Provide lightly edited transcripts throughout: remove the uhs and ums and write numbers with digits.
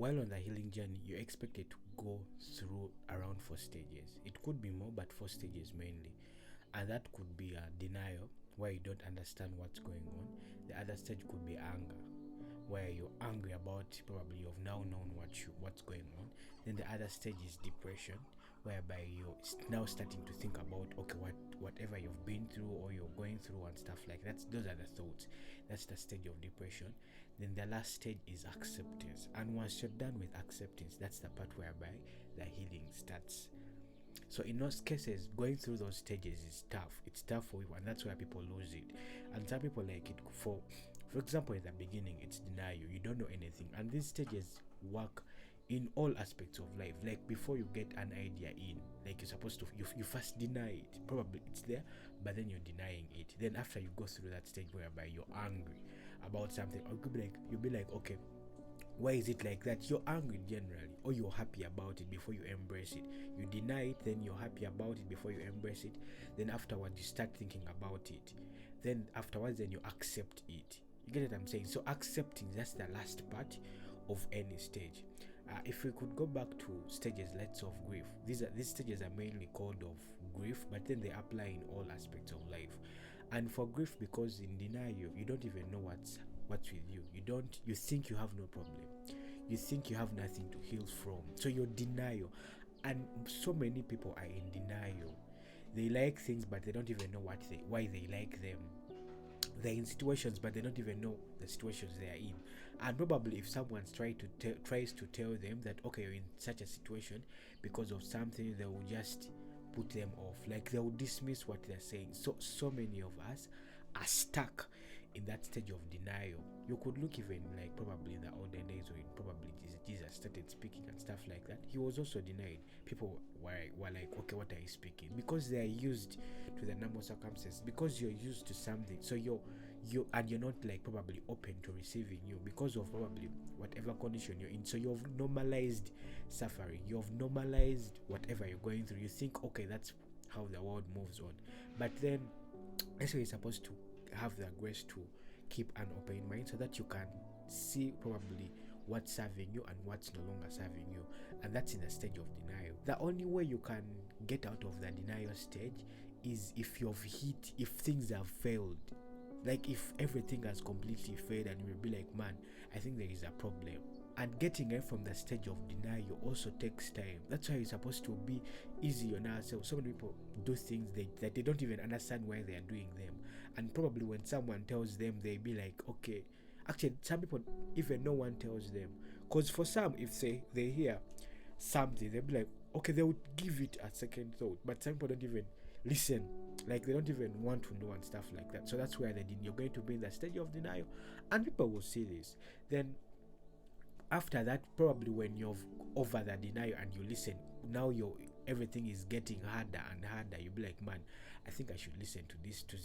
while on the healing journey, you're expected to go through around 4 stages. It could be more, but 4 stages mainly. And that could be a denial, where you don't understand what's going on. The other stage could be anger, where you're angry about, probably you've now known what's going on. Then the other stage is depression, whereby you're now starting to think about, okay, whatever you've been through or you're going through and stuff like that. Those are the thoughts. That's the stage of depression. Then the last stage is acceptance, and once you're done with acceptance, that's the part whereby the healing starts. So in most cases, going through those stages is tough. It's tough for you, and that's where people lose it. And some people like it for example, in the beginning, it's denial. You don't know anything, and these stages work in all aspects of life. Like before you get an idea in, like you're supposed to, you first deny it. Probably it's there, but then you're denying it. Then after you go through that stage whereby you're angry about something, or you'll be like, okay, why is it like that? You're angry generally, or you're happy about it before you embrace it. You deny it, then you're happy about it before you embrace it. Then afterwards you start thinking about it. Then afterwards, then you accept it. You get what I'm saying? So accepting, that's the last part of any stage. If we could go back to stages, let's of grief. These stages are mainly called of grief, but then they apply in all aspects of life. And for grief, because in denial, you don't even know what's with you. You think you have no problem. You think you have nothing to heal from. So you're denial. And so many people are in denial. They like things, but they don't even know why they like them. They're in situations, but they don't even know the situations they are in. And probably if someone tries to tell them that, okay, you're in such a situation because of something, they will just put them off. Like they will dismiss what they're saying. So many of us are stuck in that stage of denial. You could look even like probably in the olden days when probably Jesus started speaking and stuff like that. He was also denied. People were like, okay, what are you speaking? Because they are used to the normal circumstances. Because you're used to something, so you're not like probably open to receiving you because of probably whatever condition you're in. So you've normalized suffering. You've normalized whatever you're going through. You think, okay, that's how the world moves on. But then that's why you're supposed to have the grace to keep an open mind so that you can see probably what's serving you and what's no longer serving you. And that's in the stage of denial. The only way you can get out of the denial stage is if things have failed. Like if everything has completely failed and you'll be like, man, I think there is a problem. And getting out from the stage of denial also takes time. That's why it's supposed to be easy on ourselves. So many people do things that they don't even understand why they are doing them. And probably when someone tells them, they be like, okay. Actually, some people, even no one tells them. Because for some, if they hear something, they'll be like, okay, they would give it a second thought. But some people don't even listen. Like they don't even want to know and stuff like that. So that's where you're going to be in the stage of denial. And people will see this. Then after that, probably when you're over the denial and you listen, now everything is getting harder and harder. You'll be like, man, I think I should listen to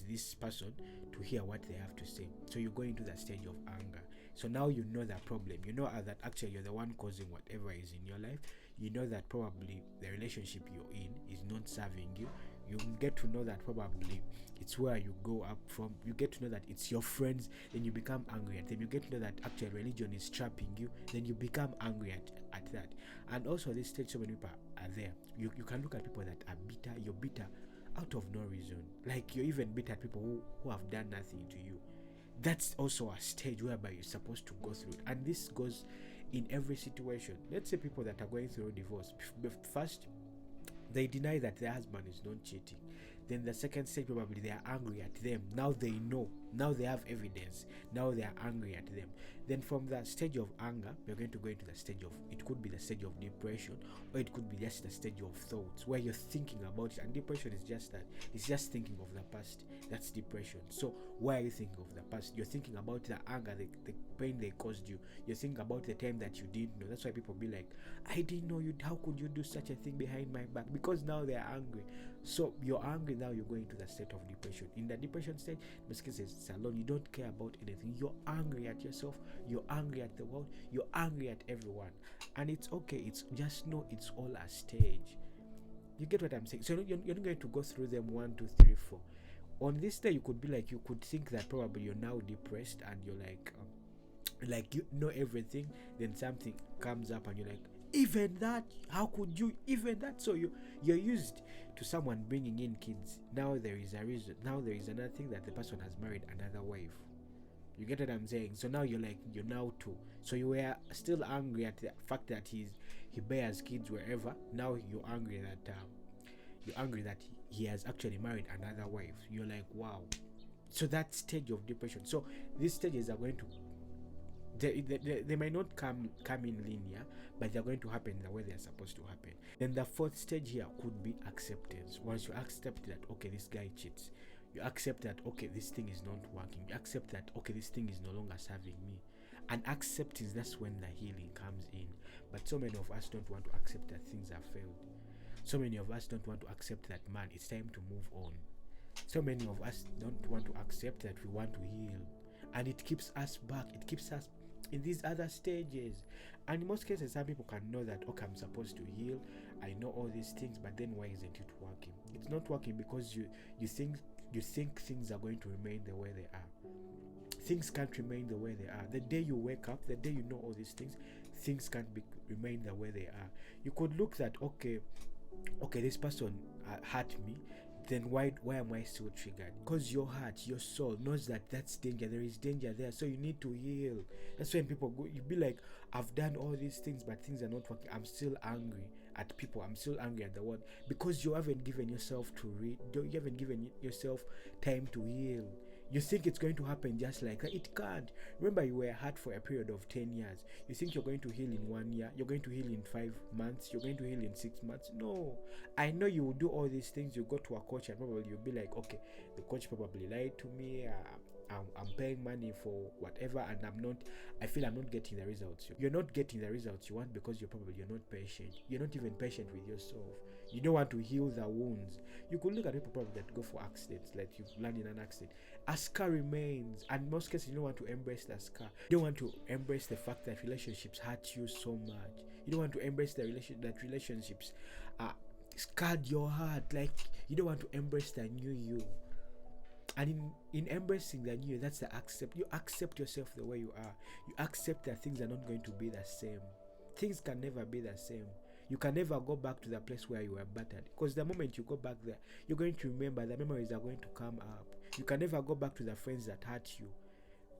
this person to hear what they have to say. So you go into the stage of anger. So now you know the problem. You know that actually you're the one causing whatever is in your life. You know that probably the relationship you're in is not serving you. You get to know that probably it's where you go up from. You get to know that it's your friends. Then you become angry at them. You get to know that actual religion is trapping you. Then you become angry at that. And also this stage, so many people are there. You can look at people that are bitter. You're bitter out of no reason. Like you're even bitter at people who have done nothing to you. That's also a stage whereby you're supposed to go through it. And this goes in every situation. Let's say people that are going through divorce. First, they deny that their husband is not cheating. Then the second stage, probably they are angry at them. Now they know. Now they have evidence. Now they are angry at them. Then from the stage of anger, we're going to go into the stage of, it could be the stage of depression, or it could be just the stage of thoughts where you're thinking about it. And depression is just that. It's just thinking of the past. That's depression. So why are you thinking of the past? You're thinking about the anger, the pain they caused you. You're thinking about the time that you didn't know. That's why people be like, I didn't know you. How could you do such a thing behind my back? Because now they're angry. So you're angry, now you're going to the state of depression. In the depression state, Meskin says it's alone. You don't care about anything. You're angry at yourself. You're angry at the world. You're angry at everyone. And it's okay. It's just know it's all a stage. You get what I'm saying? So you're not going to go through them 1, 2, 3, 4. On this day, you could be like, you could think that probably you're now depressed and you're like, like you know everything, then something comes up and you're like, even that, how could you, even that? So you're used to someone bringing in kids. Now there is a reason, now there is another thing, that the person has married another wife. You get what I'm saying? So now you're like, you're now too. So you were still angry at the fact that he bears kids wherever. Now you're angry that he has actually married another wife. You're like, wow. So that stage of depression. So these stages are going to, they might not come in linear, but they're going to happen the way they're supposed to happen. Then the fourth stage here could be acceptance. Once you accept that, okay, this guy cheats, you accept that, okay, this thing is not working, you accept that, okay, this thing is no longer serving me, and acceptance, that's when the healing comes in. But so many of us don't want to accept that things have failed. So many of us don't want to accept that, man, it's time to move on. So many of us don't want to accept that we want to heal, and it keeps us back, it keeps us in these other stages. And in most cases, some people can know that, okay, I'm supposed to heal, I know all these things, but then why isn't it working? It's not working because you think things are going to remain the way they are. Things can't remain the way they are. The day you wake up, the day you know all these things can't remain the way they are. You could look that, okay, this person hurt me, then why am I still triggered? Because your heart, your soul knows that that's danger, there is danger there, so you need to heal. That's when people go, you be like, I've done all these things, but things are not working, I'm still angry at people, I'm still angry at the world, because you haven't given yourself you haven't given yourself time to heal. You think it's going to happen just like that. It can't. Remember, you were hurt for a period of 10 years. You think you're going to heal in 1 year, you're going to heal in 5 months, you're going to heal in 6 months. No. I know you will do all these things. You go to a coach and probably you'll be like, okay, the coach probably lied to me. I'm paying money for whatever, and I feel I'm not getting the results. You're not getting the results you want because you're not patient. You're not even patient with yourself. You don't want to heal the wounds. You could look at people probably that go for accidents, like you've landed in an accident. A scar remains, and in most cases you don't want to embrace that scar. You don't want to embrace the fact that relationships hurt you so much. You don't want to embrace that relationships scarred your heart. Like, you don't want to embrace the new you. And in embracing the new, that's the accept. You accept yourself the way you are. You accept that things are not going to be the same. Things can never be the same. You can never go back to the place where you were battered, because the moment you go back there, you're going to remember, the memories are going to come up. You can never go back to the friends that hurt you.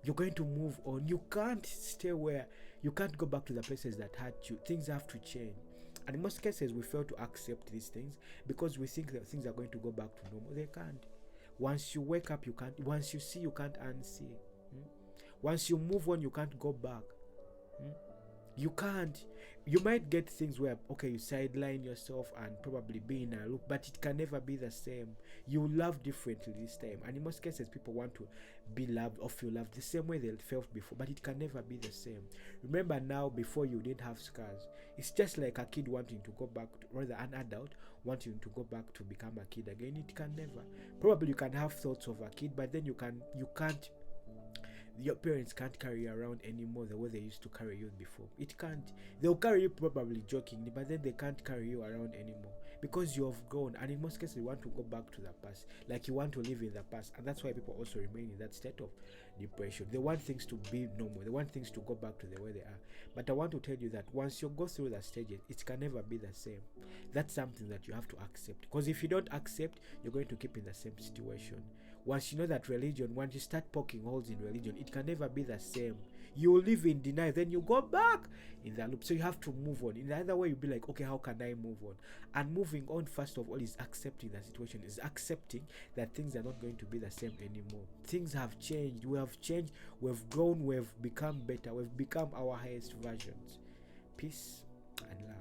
You're going to move on. You can't stay where, you can't go back to the places that hurt you. Things have to change. And in most cases, we fail to accept these things because we think that things are going to go back to normal. They can't. Once you wake up, you can't. Once you see, you can't unsee. Once you move on, you can't go back. You can't. You might get things where, okay, you sideline yourself and probably be in a loop, but it can never be the same. You love differently this time. And in most cases, people want to be loved or feel loved the same way they felt before, but it can never be the same. Remember now, before you didn't have scars. It's just like a kid wanting to go back, rather an adult wanting to go back to become a kid again. It can never. Probably you can have thoughts of a kid, but then you can't. Your parents can't carry you around anymore the way they used to carry you before. It can't. They'll carry you probably jokingly, but then they can't carry you around anymore because you have grown. And in most cases, you want to go back to the past, like you want to live in the past. And that's why people also remain in that state of depression. They want things to be normal. They want things to go back to the way they are. But I want to tell you that once you go through the stages, it can never be the same. That's something that you have to accept. Because if you don't accept, you're going to keep in the same situation. Once you know that religion, once you start poking holes in religion, it can never be the same. You will live in denial, then you go back in that loop. So you have to move on. In the other way, you'll be like, okay, how can I move on? And moving on, first of all, is accepting the situation, is accepting that things are not going to be the same anymore. Things have changed. We have changed. We've grown. We've become better. We've become our highest versions. Peace and love.